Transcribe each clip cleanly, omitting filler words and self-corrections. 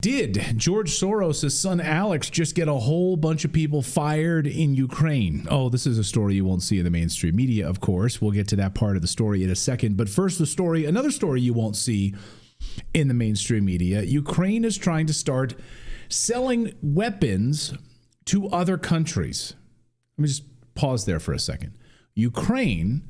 Did George Soros' son Alex just get a whole bunch of people fired in Ukraine? Oh, this is a story you won't see in the mainstream media, of course. We'll get to that part of the story in a second. But first, another story you won't see in the mainstream media. Ukraine is trying to start selling weapons to other countries. Let me just pause there for a second. Ukraine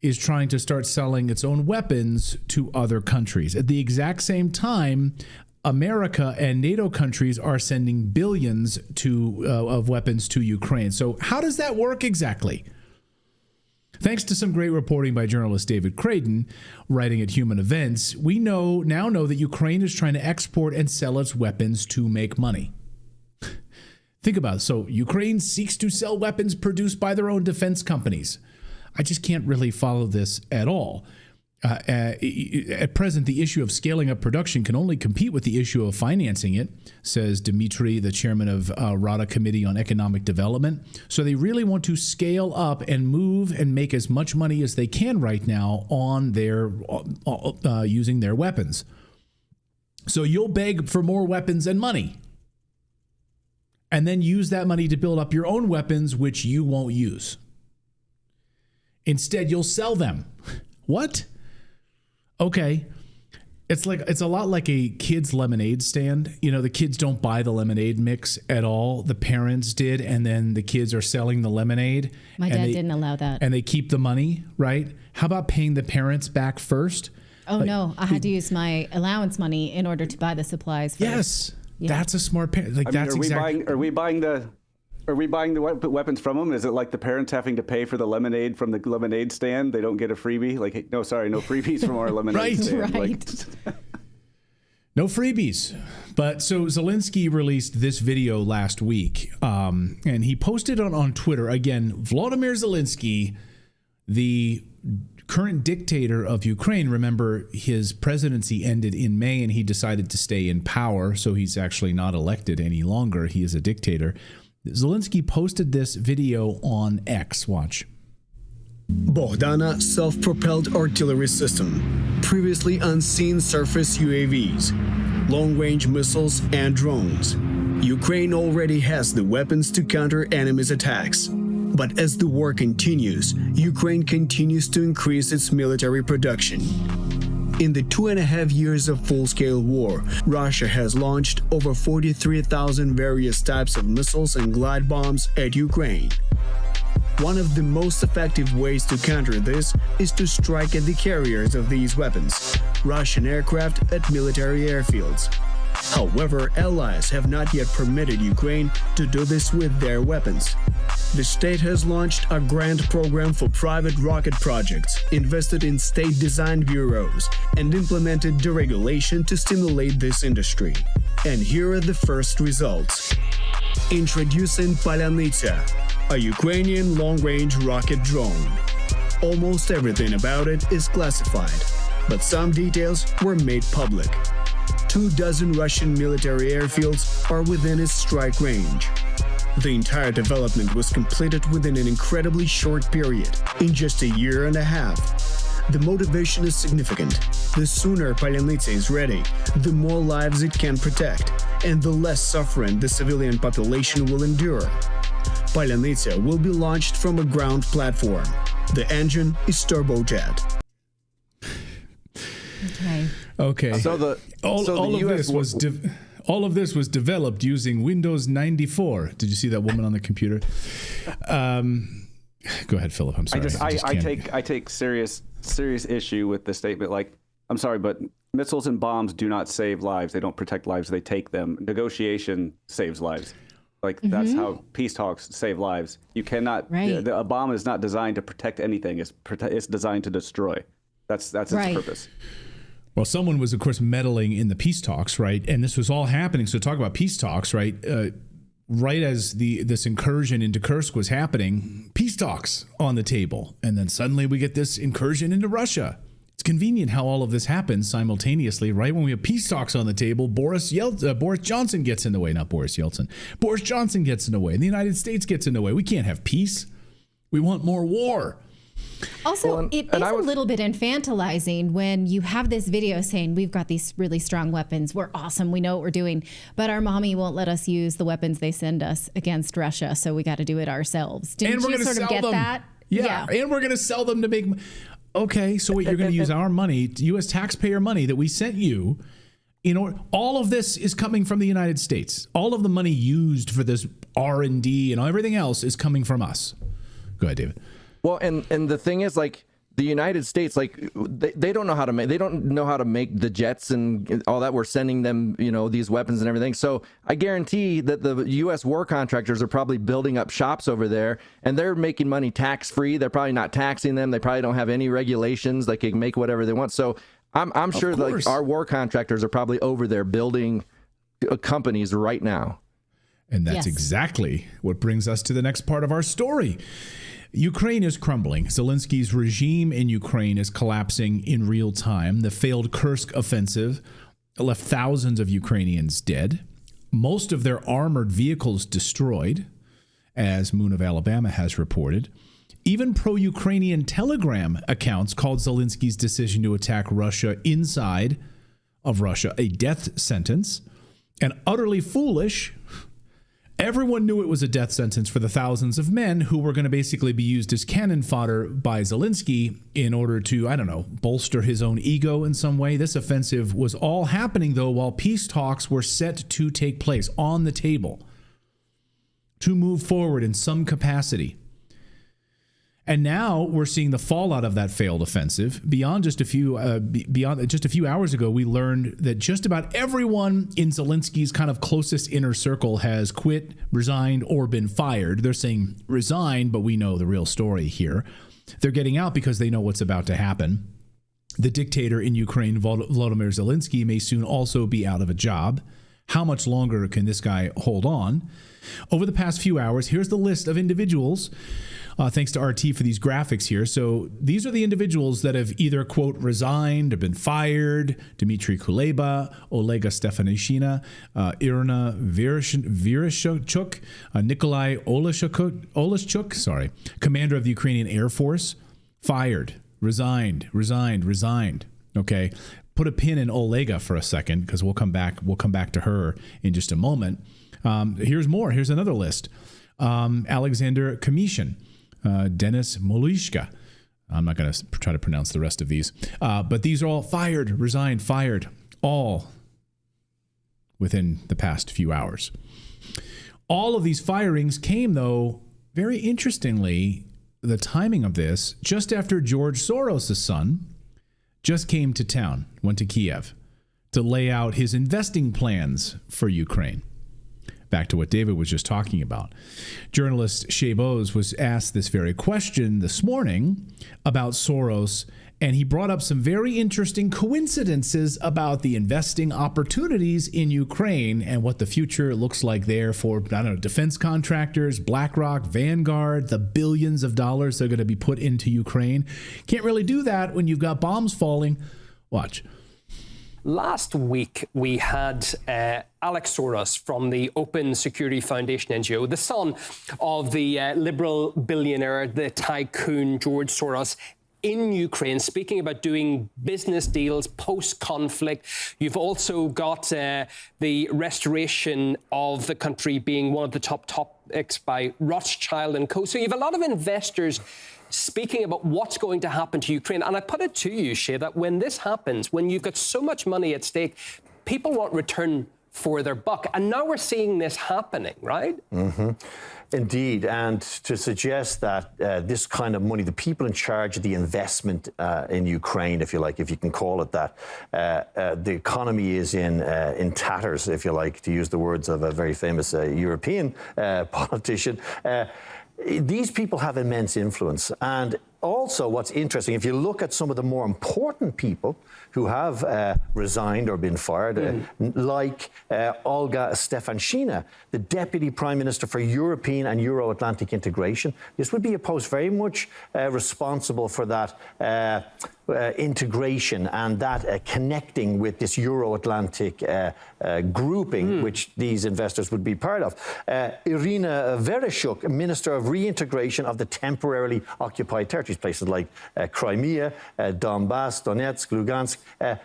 is trying to start selling its own weapons to other countries. At the exact same time, America and NATO countries are sending billions of weapons to Ukraine. So how does that work exactly? Thanks to some great reporting by journalist David Clayton, writing at Human Events, we now know that Ukraine is trying to export and sell its weapons to make money. Think about it. So Ukraine seeks to sell weapons produced by their own defense companies. I just can't really follow this at all. At present, the issue of scaling up production can only compete with the issue of financing it, says Dmitry, the chairman of Rada Committee on Economic Development. So they really want to scale up and move and make as much money as they can right now on their using their weapons. So you'll beg for more weapons and money, and then use that money to build up your own weapons, which you won't use. Instead, you'll sell them. What? Okay. It's a lot like a kid's lemonade stand. You know, the kids don't buy the lemonade mix at all. The parents did, and then the kids are selling the lemonade. My dad didn't allow that. And they keep the money, right? How about paying the parents back first? Oh, no. I had to use my allowance money in order to buy the supplies first. Yes. Yeah. That's a smart parent. Are we buying the weapons from them? Is it like the parents having to pay for the lemonade from the lemonade stand? They don't get a freebie? Like, hey, no freebies from our lemonade stand. Right. No freebies. But so Zelensky released this video last week, and he posted it on Twitter. Again, Volodymyr Zelensky, the current dictator of Ukraine. Remember, his presidency ended in May, and he decided to stay in power, so he's actually not elected any longer. He is a dictator. Zelensky posted this video on X. Watch. Bogdana self-propelled artillery system, previously unseen surface UAVs, long-range missiles and drones. Ukraine already has the weapons to counter enemies' attacks. But as the war continues, Ukraine continues to increase its military production. In the 2.5 years of full-scale war, Russia has launched over 43,000 various types of missiles and glide bombs at Ukraine. One of the most effective ways to counter this is to strike at the carriers of these weapons, Russian aircraft at military airfields. However, allies have not yet permitted Ukraine to do this with their weapons. The state has launched a grant program for private rocket projects, invested in state-designed bureaus, and implemented deregulation to stimulate this industry. And here are the first results. Introducing Palyanytsia, a Ukrainian long-range rocket drone. Almost everything about it is classified, but some details were made public. 24 Russian military airfields are within its strike range. The entire development was completed within an incredibly short period, in just a year and a half. The motivation is significant. The sooner Palyanytsia is ready, the more lives it can protect, and the less suffering the civilian population will endure. Palyanytsia will be launched from a ground platform. The engine is turbojet. Okay. So all of this was developed using Windows 94. Did you see that woman on the computer? Go ahead, Philip. I'm sorry. I take serious issue with the statement. Like, I'm sorry, but missiles and bombs do not save lives. They don't protect lives. They take them. Negotiation saves lives. Like, that's how peace talks save lives. You cannot. Right. A bomb is not designed to protect anything. It's designed to destroy. That's its purpose. Well, someone was, of course, meddling in the peace talks, right? And this was all happening. So talk about peace talks, right? Right as this incursion into Kursk was happening, peace talks on the table. And then suddenly we get this incursion into Russia. It's convenient how all of this happens simultaneously, right? When we have peace talks on the table, Boris Johnson gets in the way. Not Boris Yeltsin. Boris Johnson gets in the way. And the United States gets in the way. We can't have peace. We want more war. Also, it is a little bit infantilizing when you have this video saying we've got these really strong weapons. We're awesome. We know what we're doing. But our mommy won't let us use the weapons they send us against Russia. So we got to do it ourselves. Didn't you sort of get that? Yeah. And we're going to sell them to make. Okay. So wait, you're going to use our money, U.S. taxpayer money that we sent you. All of this is coming from the United States. All of the money used for this R&D and everything else is coming from us. Go ahead, David. Well, and the thing is, like, the United States, like, they don't know how to make, the jets and all that. We're sending them, these weapons and everything. So I guarantee that the U.S. war contractors are probably building up shops over there, and they're making money tax-free. They're probably not taxing them. They probably don't have any regulations. They can make whatever they want. So I'm sure like our war contractors are probably over there building companies right now. And that's exactly what brings us to the next part of our story. Ukraine is crumbling. Zelensky's regime in Ukraine is collapsing in real time. The failed Kursk offensive left thousands of Ukrainians dead, most of their armored vehicles destroyed, as Moon of Alabama has reported. Even pro-Ukrainian Telegram accounts called Zelensky's decision to attack Russia inside of Russia a death sentence, and utterly foolish. Everyone knew it was a death sentence for the thousands of men who were going to basically be used as cannon fodder by Zelensky in order to, bolster his own ego in some way. This offensive was all happening, though, while peace talks were set to take place on the table to move forward in some capacity. And now we're seeing the fallout of that failed offensive. Beyond just a few hours ago, we learned that just about everyone in Zelensky's kind of closest inner circle has quit, resigned, or been fired. They're saying resign, but we know the real story here. They're getting out because they know what's about to happen. The dictator in Ukraine, Volodymyr Zelensky, may soon also be out of a job. How much longer can this guy hold on? Over the past few hours, here's the list of individuals. Thanks to RT for these graphics here. So these are the individuals that have either, quote, resigned or been fired. Dmitry Kuleba, Olega Stefanishina, Irina Vereshchuk, Nikolai Oleshchuk, commander of the Ukrainian Air Force, fired, resigned. Okay. Put a pin in Olega for a second because we'll come back to her in just a moment. Here's more. Here's another list. Alexander Kamishin, Denis Molishka. I'm not going to try to pronounce the rest of these. But these are all fired, resigned, fired, all within the past few hours. All of these firings came, though, very interestingly, the timing of this, just after George Soros' son just came to town, went to Kiev to lay out his investing plans for Ukraine. Back to what David was just talking about. Journalist Shay Bowes was asked this very question this morning about Soros, and he brought up some very interesting coincidences about the investing opportunities in Ukraine and what the future looks like there for, defense contractors, BlackRock, Vanguard, the billions of dollars they're going to be put into Ukraine. Can't really do that when you've got bombs falling. Watch. Last week, we had Alex Soros from the Open Security Foundation NGO, the son of the liberal billionaire, the tycoon George Soros, in Ukraine, speaking about doing business deals post-conflict. You've also got the restoration of the country being one of the top topics by Rothschild and co. So you have a lot of investors speaking about what's going to happen to Ukraine. And I put it to you, Shay, that when this happens, when you've got so much money at stake, people want return for their buck. And now we're seeing this happening, right? Mm-hmm. Indeed. And to suggest that this kind of money, the people in charge of the investment in Ukraine, if you like, if you can call it that, the economy is in tatters, if you like, to use the words of a very famous European politician. These people have immense influence. And also what's interesting, if you look at some of the more important people who have resigned or been fired, like Olga Stefanishina, the Deputy Prime Minister for European and Euro-Atlantic integration. This would be a post very much responsible for that integration and that connecting with this Euro-Atlantic grouping, which these investors would be part of. Irina Vereshchuk, Minister of Reintegration of the Temporarily Occupied Territories. territories, places like Crimea, Donbass, Donetsk, Lugansk.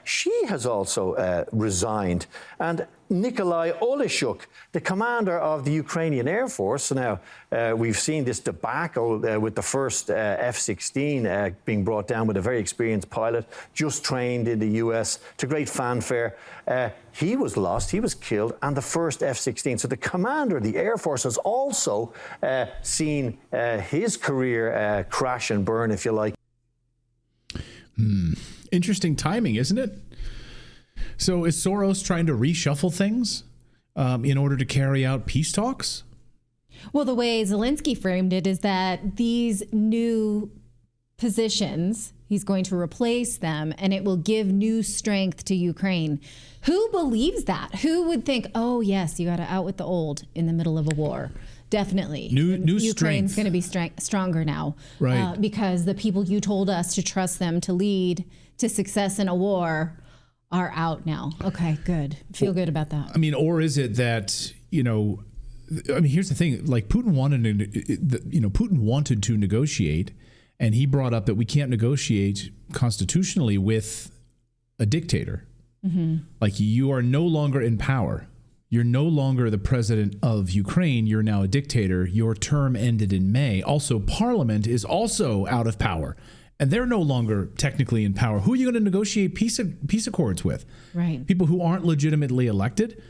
She has also resigned. And Nikolai Oleshuk, the commander of the Ukrainian Air Force. Now, we've seen this debacle with the first F-16 being brought down with a very experienced pilot, just trained in the US, to great fanfare. He was lost, he was killed, and the first F-16. So the commander of the Air Force has also seen his career crash and burn, if you like. Interesting timing, isn't it? So is Soros trying to reshuffle things in order to carry out peace talks? Well, the way Zelensky framed it is that these new positions, he's going to replace them, and it will give new strength to Ukraine. Who believes that? Who would think, oh, yes, you got to out with the old in the middle of a war? Definitely. New Ukraine's strength. going to be stronger now. Right. Because the people you told us to trust them to lead to success in a war are out now. Okay, good. Feel good about that. I mean, or is it that, here's the thing, like Putin wanted to negotiate, and he brought up that we can't negotiate constitutionally with a dictator. Mm-hmm. Like, you are no longer in power. You're no longer the president of Ukraine. You're now a dictator. Your term ended in May. Also, Parliament is also out of power. And they're no longer technically in power. Who are you going to negotiate peace accords with? Right. People who aren't legitimately elected.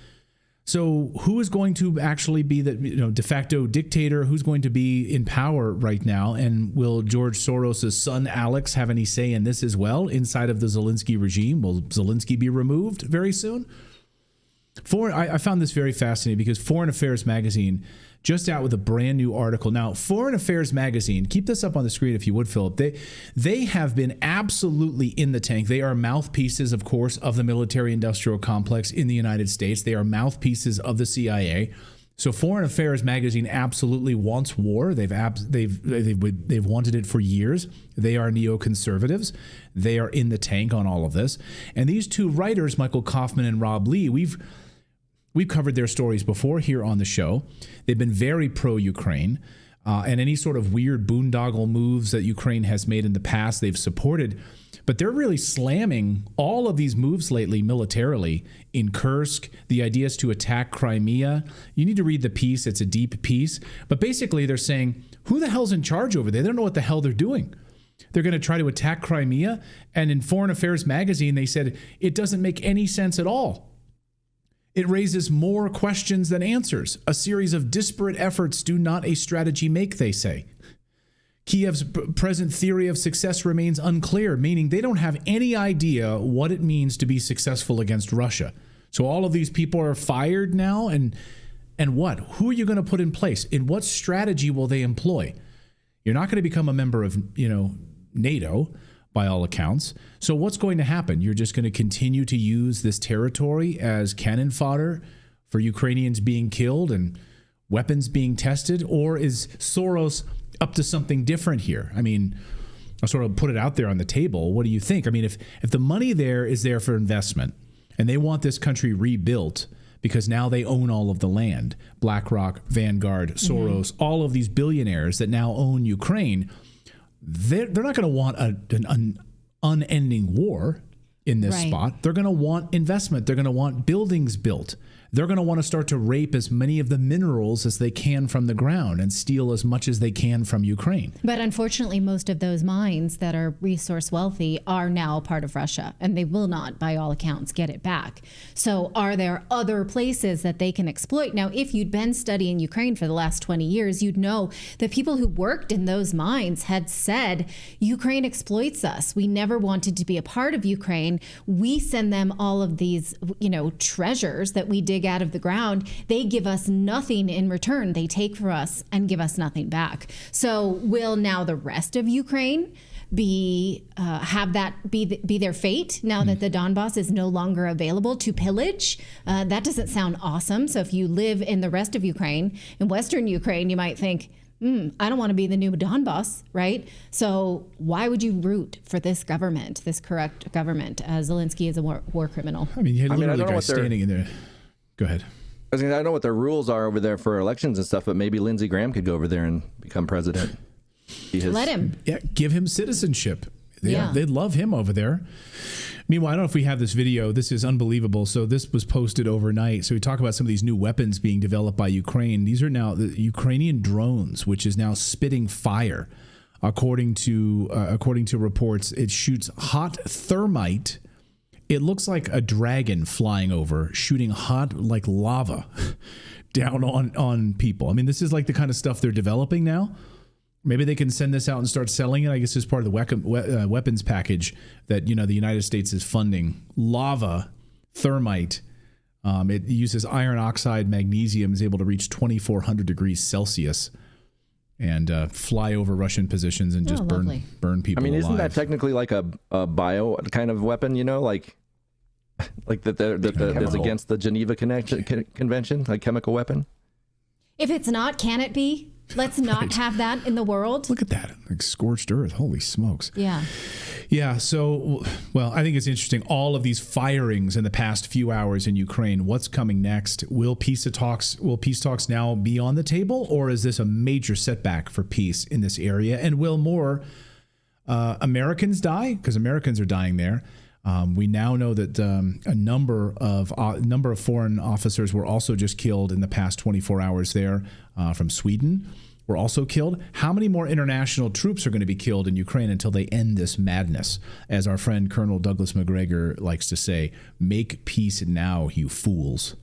So who is going to actually be the de facto dictator? Who's going to be in power right now? And will George Soros' son Alex have any say in this as well inside of the Zelensky regime? Will Zelensky be removed very soon? I found this very fascinating because Foreign Affairs magazine just out with a brand new article. Now, Foreign Affairs magazine, keep this up on the screen if you would, Philip. They have been absolutely in the tank. They are mouthpieces, of course, of the military-industrial complex in the United States. They are mouthpieces of the CIA. So Foreign Affairs magazine absolutely wants war. They've wanted it for years. They are neoconservatives. They are in the tank on all of this. And these two writers, Michael Kaufman and Rob Lee, we've covered their stories before here on the show. They've been very pro-Ukraine, and any sort of weird boondoggle moves that Ukraine has made in the past, they've supported. But they're really slamming all of these moves lately militarily in Kursk. The idea is to attack Crimea. You need to read the piece. It's a deep piece. But basically, they're saying, who the hell's in charge over there? They don't know what the hell they're doing. They're going to try to attack Crimea. And in Foreign Affairs magazine, they said it doesn't make any sense at all. It raises more questions than answers. A series of disparate efforts do not a strategy make, they say. Kiev's present theory of success remains unclear, meaning they don't have any idea what it means to be successful against Russia. So all of these people are fired now, and what? Who are you going to put in place? In what strategy will they employ? You're not going to become a member of, NATO, by all accounts. So what's going to happen? You're just going to continue to use this territory as cannon fodder for Ukrainians being killed and weapons being tested? Or is Soros up to something different here? I mean, I'll sort of put it out there on the table. What do you think? I mean, if the money there is there for investment and they want this country rebuilt because now they own all of the land, BlackRock, Vanguard, Soros, all of these billionaires that now own Ukraine, they're not going to want an unending war in this spot. They're going to want investment. They're going to want buildings built. They're going to want to start to rape as many of the minerals as they can from the ground and steal as much as they can from Ukraine. But unfortunately, most of those mines that are resource wealthy are now part of Russia, and they will not, by all accounts, get it back. So are there other places that they can exploit? Now, if you'd been studying Ukraine for the last 20 years, you'd know that people who worked in those mines had said, Ukraine exploits us. We never wanted to be a part of Ukraine. We send them all of these, treasures that we dig out of the ground. They give us nothing in return. They take from us and give us nothing back. So will now the rest of Ukraine have that be their fate now that the Donbass is no longer available to pillage? That doesn't sound awesome. So if you live in the rest of Ukraine, in Western Ukraine, you might think, I don't want to be the new Donbass, right? So why would you root for this government, this corrupt government? Zelensky is a war criminal. I mean, you had literally guys standing in there. Go ahead. I don't know what their rules are over there for elections and stuff, but maybe Lindsey Graham could go over there and become president. Let him. Yeah, give him citizenship. Yeah. They'd love him over there. Meanwhile, I don't know if we have this video. This is unbelievable. So this was posted overnight. So we talk about some of these new weapons being developed by Ukraine. These are now the Ukrainian drones, which is now spitting fire. According to reports, it shoots hot thermite. It looks like a dragon flying over, shooting hot like lava down on people. I mean, this is like the kind of stuff they're developing now. Maybe they can send this out and start selling it. I guess as part of the weapons package that the United States is funding. Lava, thermite. It uses iron oxide, magnesium, is able to reach 2,400 degrees Celsius and fly over Russian positions and just burn people. I mean, alive. isn't that technically like a bio kind of weapon? Like that's against the Geneva Convention, like chemical weapon. If it's not, can it be? Let's not have that in the world. Look at that, like scorched earth. Holy smokes. Yeah. Yeah. So, well, I think it's interesting. All of these firings in the past few hours in Ukraine. What's coming next? Will peace talks now be on the table, or is this a major setback for peace in this area? And will more Americans die? Because Americans are dying there. We now know that a number of foreign officers were also just killed in the past 24 hours there from Sweden. Were also killed. How many more international troops are going to be killed in Ukraine until they end this madness? As our friend Colonel Douglas McGregor likes to say, make peace now, you fools.